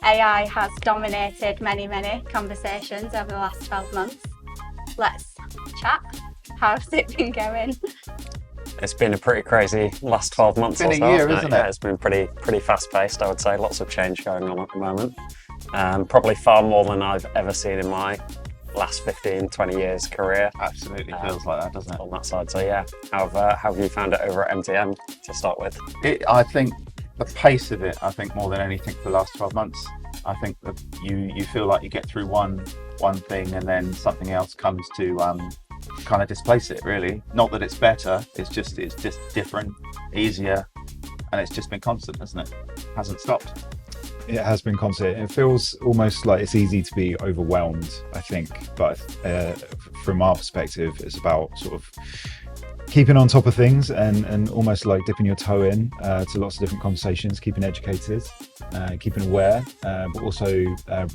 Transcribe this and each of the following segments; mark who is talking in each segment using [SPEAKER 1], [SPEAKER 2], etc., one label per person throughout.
[SPEAKER 1] AI has dominated many conversations over the last 12 months. Let's chat. How's it been going?
[SPEAKER 2] It's been a pretty crazy last 12 months or so.
[SPEAKER 3] It's been a year, isn't it?
[SPEAKER 2] Yeah, it's been pretty fast-paced, I would say. Lots of change going on at the moment. Probably far more than I've ever seen in my last 15, 20 years career.
[SPEAKER 3] Absolutely feels like that, doesn't it?
[SPEAKER 2] On that side. So yeah, how have you found it over at MTM to start with?
[SPEAKER 3] I think the pace of it, I think more than anything for the last 12 months, I think that you feel like you get through one thing and then something else comes to kind of displace it, really. Not that it's better, it's just different, easier, and it's just been constant, hasn't it? Hasn't stopped.
[SPEAKER 4] It has been constant. It feels almost like it's easy to be overwhelmed, I think, but from our perspective, it's about sort of keeping on top of things and almost like dipping your toe in to lots of different conversations, keeping educated, keeping aware, but also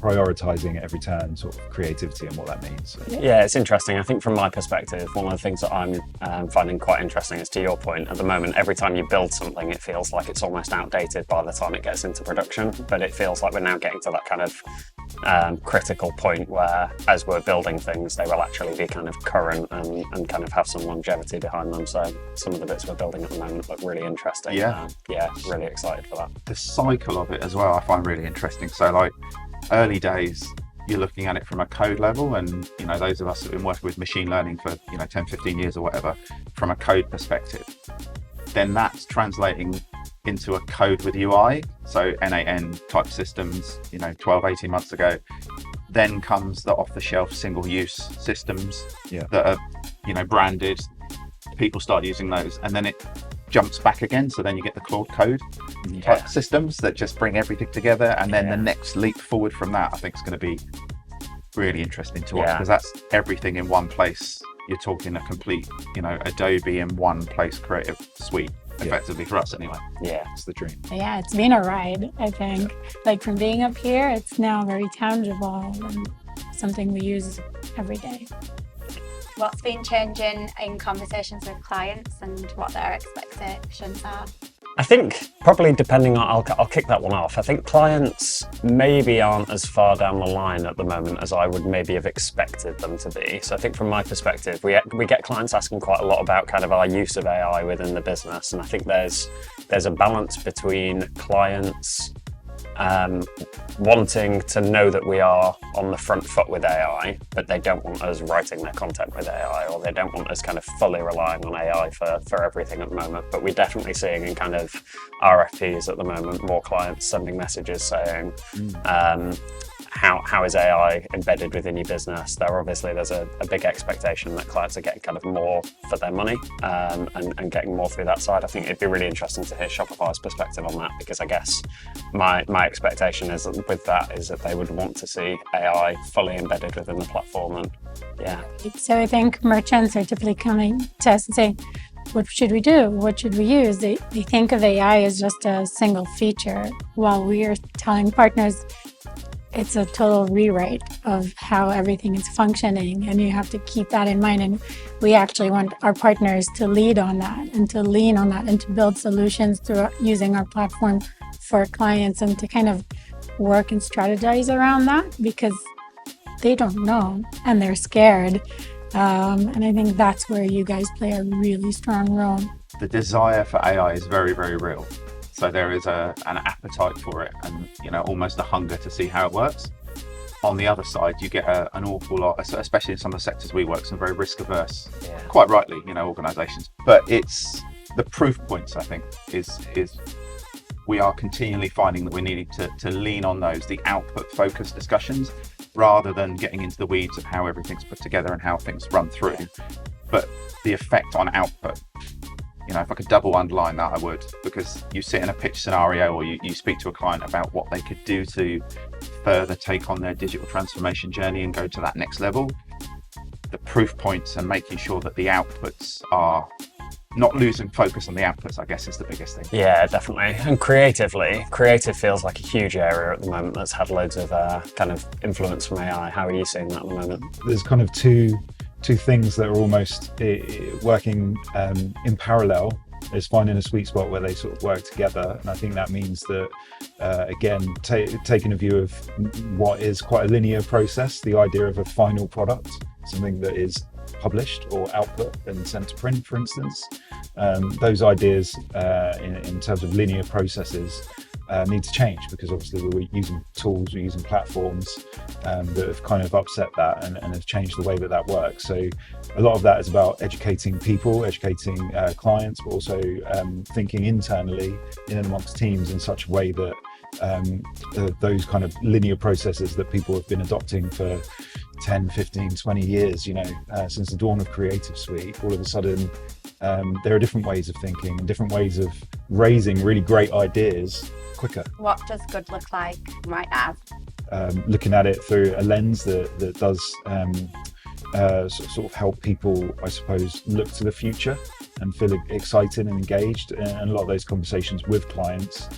[SPEAKER 4] prioritizing at every turn sort of creativity and what that means. So.
[SPEAKER 2] Yeah, it's interesting. I think from my perspective, one of the things that I'm finding quite interesting is, to your point, at the moment, every time you build something, it feels like it's almost outdated by the time it gets into production. But it feels like we're now getting to that kind of critical point where, as we're building things, they will actually be kind of current and kind of have some longevity behind them. So some of the bits we're building at the moment look really interesting.
[SPEAKER 3] Yeah,
[SPEAKER 2] really excited for that.
[SPEAKER 3] The cycle of it as well, I find really interesting. So like early days, you're looking at it from a code level, and those of us that have been working with machine learning for 10, 15 years or whatever, from a code perspective, then that's translating into a code with UI. So NAN type systems, 12, 18 months ago. Then comes the off-the-shelf single-use systems that are branded. People start using those, and then it jumps back again. So then you get the Claude Code type systems that just bring everything together, and then the next leap forward from that, I think, is going to be really interesting to watch, because that's everything in one place. You're talking a complete, Adobe in one place creative suite, effectively, for us anyway.
[SPEAKER 2] Yeah,
[SPEAKER 4] it's the dream.
[SPEAKER 5] Yeah, it's been a ride, I think. Like, from being up here, it's now very tangible and something we use every day.
[SPEAKER 1] What's been changing in conversations with clients and what their expectations are?
[SPEAKER 2] I think probably depending on, I'll kick that one off. I think clients maybe aren't as far down the line at the moment as I would maybe have expected them to be. So I think from my perspective, we get clients asking quite a lot about kind of our use of AI within the business. And I think there's a balance between clients wanting to know that we are on the front foot with AI, but they don't want us writing their content with AI, or they don't want us kind of fully relying on AI for everything at the moment. But we're definitely seeing in kind of RFPs at the moment more clients sending messages saying, how is AI embedded within your business? There's a big expectation that clients are getting kind of more for their money and getting more through that side. I think it'd be really interesting to hear Shopify's perspective on that, because I guess my expectation is that with that is that they would want to see AI fully embedded within the platform. And
[SPEAKER 5] So I think merchants are typically coming to us and saying, what should we do? What should we use? They think of AI as just a single feature, while we are telling partners it's a total rewrite of how everything is functioning, and you have to keep that in mind. And we actually want our partners to lead on that and to lean on that and to build solutions through using our platform for clients, and to kind of work and strategize around that, because they don't know and they're scared. And I think that's where you guys play a really strong role.
[SPEAKER 3] The desire for AI is very, very real. So there is an appetite for it, and almost a hunger to see how it works. On the other side, you get an awful lot, especially in some of the sectors we work, some very risk averse, quite rightly, organisations. But it's the proof points, I think, is we are continually finding that we're needing to lean on those, the output focused discussions, rather than getting into the weeds of how everything's put together and how things run through. But the effect on output. If I could double underline that, I would, because you sit in a pitch scenario, or you speak to a client about what they could do to further take on their digital transformation journey and go to that next level. The proof points and making sure that the outputs are not losing focus on the outputs, I guess, is the biggest thing.
[SPEAKER 2] Yeah, definitely. And creative feels like a huge area at the moment that's had loads of kind of influence from AI. How are you seeing that at the moment?
[SPEAKER 4] There's kind of two things that are almost working in parallel. Is finding a sweet spot where they sort of work together, and I think that means that again, taking a view of what is quite a linear process, the idea of a final product, something that is published or output and sent to print, for instance. Those ideas in terms of linear processes need to change, because obviously we're using tools, we're using platforms that have kind of upset that and have changed the way that works. So a lot of that is about educating people, educating clients, but also thinking internally in and amongst teams in such a way that those kind of linear processes that people have been adopting for 10, 15, 20 years, since the dawn of Creative Suite, all of a sudden there are different ways of thinking and different ways of raising really great ideas quicker.
[SPEAKER 1] What does good look like right now?
[SPEAKER 4] Looking at it through a lens that does sort of help people, I suppose, look to the future and feel excited and engaged. And a lot of those conversations with clients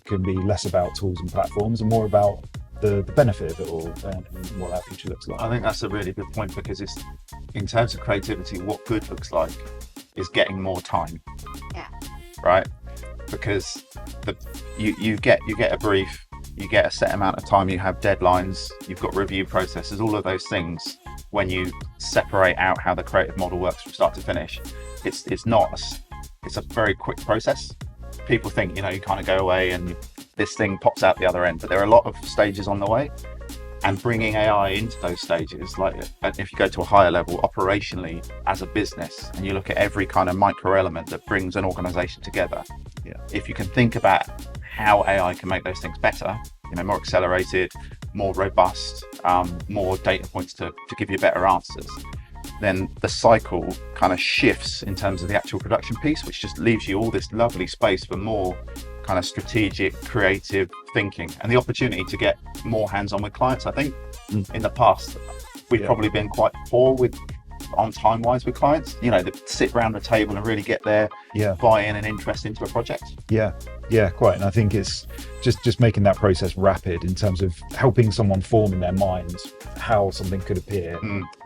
[SPEAKER 4] can be less about tools and platforms and more about the benefit of it all and what our future looks like.
[SPEAKER 3] I think that's a really good point, because it's, in terms of creativity, what good looks like is getting more time.
[SPEAKER 1] Yeah.
[SPEAKER 3] Right? Because you get a brief, you get a set amount of time, you have deadlines, you've got review processes, all of those things. When you separate out how the creative model works from start to finish, it's a very quick process. People think, you kind of go away and this thing pops out the other end, but there are a lot of stages on the way. And bringing AI into those stages, like if you go to a higher level operationally as a business and you look at every kind of micro element that brings an organization together, if you can think about how AI can make those things better, more accelerated, more robust, more data points to give you better answers, then the cycle kind of shifts in terms of the actual production piece, which just leaves you all this lovely space for more kind of strategic, creative thinking and the opportunity to get more hands-on with clients. I think in the past we've probably been quite poor on time-wise with clients, that sit around the table and really get their buy-in and interest into a project.
[SPEAKER 4] Yeah, quite. And I think it's just making that process rapid in terms of helping someone form in their minds how something could appear.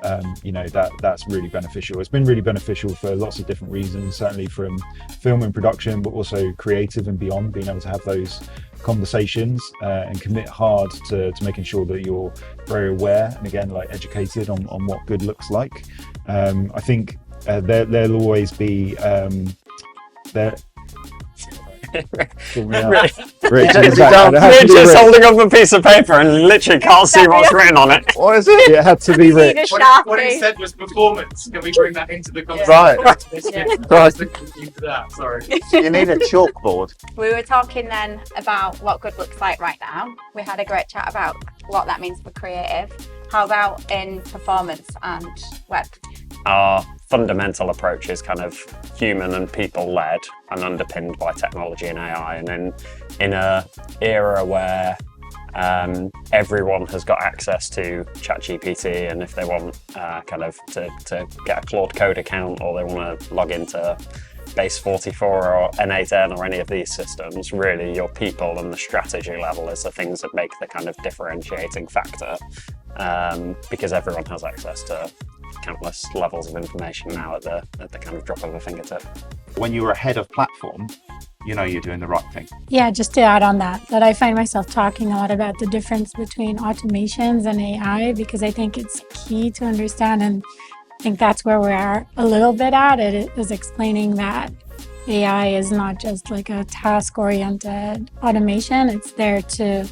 [SPEAKER 4] That's really beneficial. It's been really beneficial for lots of different reasons, certainly from film and production, but also creative and beyond, being able to have those conversations and commit hard to making sure that you're very aware and, again, like educated on what good looks like. I think there'll always be
[SPEAKER 2] Rich
[SPEAKER 4] just
[SPEAKER 2] holding up a piece of paper and literally can't see what's written on it.
[SPEAKER 3] What is it?
[SPEAKER 4] It had to be Rich.
[SPEAKER 6] What he said was performance. Can we bring that into the conversation?
[SPEAKER 3] Right.
[SPEAKER 6] Sorry.
[SPEAKER 3] You need a chalkboard.
[SPEAKER 1] We were talking then about what good looks like right now. We had a great chat about what that means for creative. How about in performance and web?
[SPEAKER 2] Our fundamental approach is kind of human and people-led and underpinned by technology and AI. And in a era where everyone has got access to ChatGPT, and if they want kind of to get a Claude Code account, or they want to log into Base 44 or N8N or any of these systems, really your people and the strategy level is the things that make the kind of differentiating factor, because everyone has access to countless levels of information now at the kind of drop of a fingertip.
[SPEAKER 3] When you're ahead of platform, you're doing the right thing.
[SPEAKER 5] Yeah, just to add on that I find myself talking a lot about the difference between automations and AI, because I think it's key to understand, and I think that's where we are a little bit at. It is explaining that AI is not just like a task-oriented automation. It's there to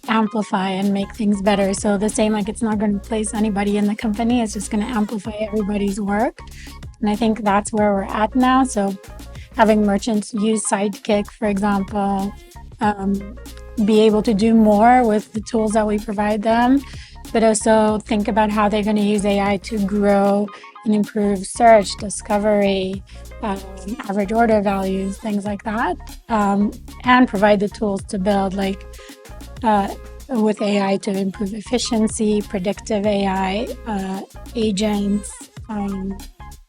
[SPEAKER 5] amplify and make things better. So the same, like, it's not going to replace anybody in the company. It's just going to amplify everybody's work. And I think that's where we're at now. So having merchants use Sidekick, for example, be able to do more with the tools that we provide them, but also think about how they're going to use AI to grow and improve search, discovery, average order values, things like that, and provide the tools to build with AI to improve efficiency, predictive AI, agents,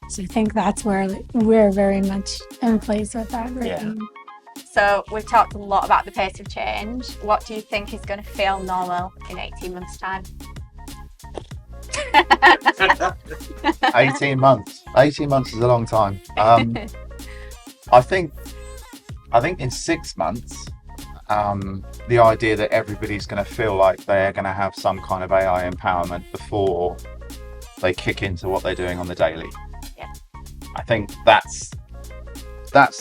[SPEAKER 5] So I think that's where we're very much in place with that right
[SPEAKER 2] Yeah.
[SPEAKER 5] now.
[SPEAKER 1] So we've talked a lot about the pace of change. What do you think is going to feel normal in 18 months' time?
[SPEAKER 3] 18 months. 18 months is a long time. I think in 6 months, the idea that everybody's going to feel like they're going to have some kind of AI empowerment before they kick into what they're doing on the daily.
[SPEAKER 1] Yeah.
[SPEAKER 3] I think that's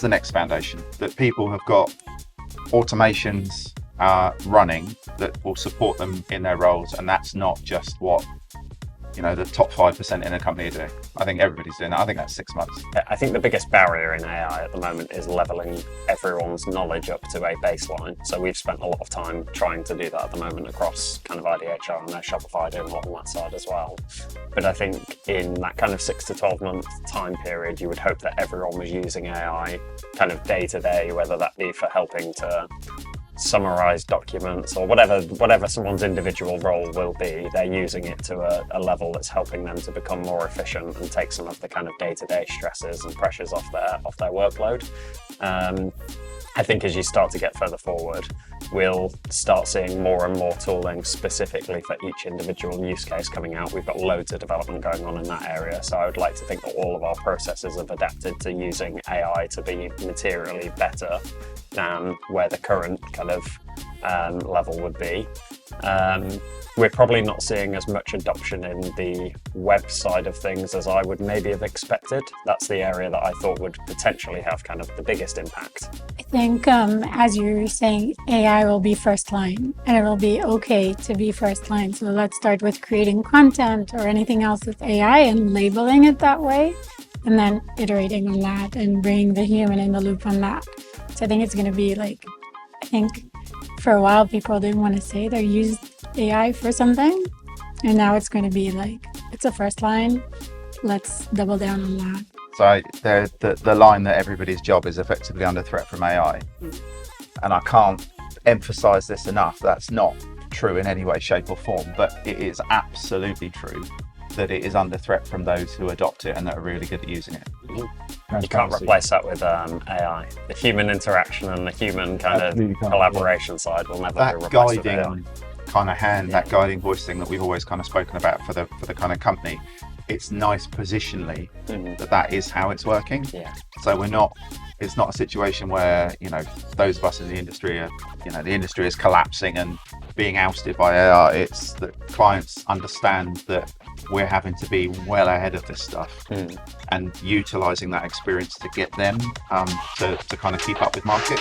[SPEAKER 3] the next foundation, that people have got automations running that will support them in their roles, and that's not just what the top 5% in a company are doing. I think everybody's doing that. I think that's 6 months.
[SPEAKER 2] I think the biggest barrier in AI at the moment is leveling everyone's knowledge up to a baseline. So we've spent a lot of time trying to do that at the moment across kind of IDHL, and Shopify doing a lot on that side as well. But I think in that kind of 6 to 12 month time period, you would hope that everyone was using AI kind of day to day, whether that be for helping to summarize documents or whatever someone's individual role will be. They're using it to a level that's helping them to become more efficient and take some of the kind of day-to-day stresses and pressures off their workload. I think as you start to get further forward, we'll start seeing more and more tooling specifically for each individual use case coming out. We've got loads of development going on in that area, so I would like to think that all of our processes have adapted to using AI to be materially better than where the current kind of level would be. We're probably not seeing as much adoption in the web side of things as I would maybe have expected. That's the area that I thought would potentially have kind of the biggest impact.
[SPEAKER 5] I think, as you were saying, AI will be first line, and it will be okay to be first line. So let's start with creating content or anything else with AI and labeling it that way, and then iterating on that and bringing the human in the loop on that. So I think it's going to be I think for a while people didn't want to say they used AI for something, and now it's going to be it's a first line. Let's double down on that.
[SPEAKER 3] So the line that everybody's job is effectively under threat from AI, and I can't emphasize this enough, that's not true in any way, shape or form, but it is absolutely true that it is under threat from those who adopt it and that are really good at using it.
[SPEAKER 2] You can't replace that with AI. The human interaction and the human kind of collaboration side will never be replaced with AI.
[SPEAKER 3] Guiding kind of hand, that guiding voice thing that we've always kind of spoken about for the kind of company, it's nice positionally that is how it's working.
[SPEAKER 2] Yeah.
[SPEAKER 3] So it's not a situation where those of us in the industry are the industry is collapsing and being ousted by AI. It's that clients understand that we're having to be well ahead of this stuff and utilizing that experience to get them to kind of keep up with market.